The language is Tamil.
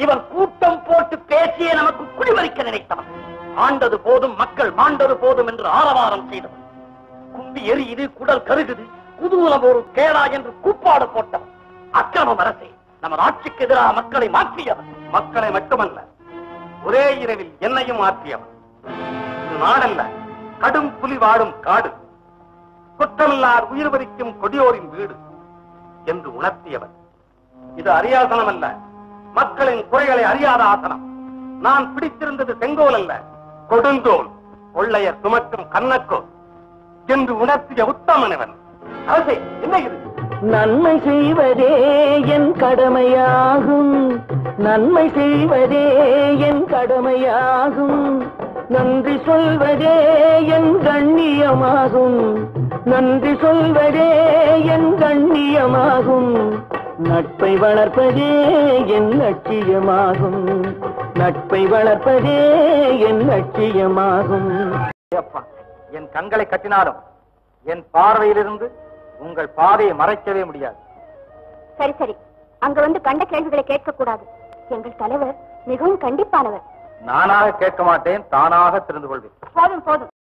இவன் கூட்டம் போட்டு பேசியே நமக்கு குடிமறிக்க நினைத்தவன். ஆண்டது போதும் மக்கள் மாண்டது போதும் என்று ஆரவாரம் செய்தவன். கும்பி எரியுது, குடல் கருகுது, குதூலம் ஒரு கேடா என்று கூப்பாடு போட்டவன். அக்கிரமம் அரசே, நமது ஆட்சிக்கு எதிராக மக்களை மாற்றியவன். மக்களை மட்டுமல்ல, ஒரே இரவில் என்னையும் மாற்றியவன். இது நாடல்ல, கடும் புலி வாடும் காடு, குற்றமில்லார் உயிர் வரிக்கும் கொடியோரின் வீடு என்று உணர்த்தியவன். இது அரியாசனம் அல்ல, மக்களின் குறைகளை அறியாத ஆசனம். நான் பிடித்திருந்தது செங்கோல் அல்ல, கொடுங்கோல், கொள்ளையர் சுமக்கும் கண்ணக்கோல் என்று உணர்த்திய உத்தமனவன். அரசே, என்ன இது? நன்மை செய்வதே என் கடமையாகும், நன்மை செய்வதே என் கடமையாகும், நன்றி சொல்வதே என் கண்ணியமாகும், நன்றி சொல்வதே என் கண்ணியமாகும், நட்பை வளர்ப்பதே என் லட்சியமாகும், நட்பை வளர்ப்பதே என் லட்சியமாகும். என் கண்களை கட்டினாலும் என் பார்வையிலிருந்து உங்கள் பாதையை மறைக்கவே முடியாது. சரி சரி, அங்க வந்து கண்ட கேள்விகளை கேட்க கூடாது. எங்கள் தலைவர் மிகவும் கண்டிப்பானவர். நானாக கேட்க மாட்டேன், தானாக தெரிந்து கொள்வேன். போதும் போதும்,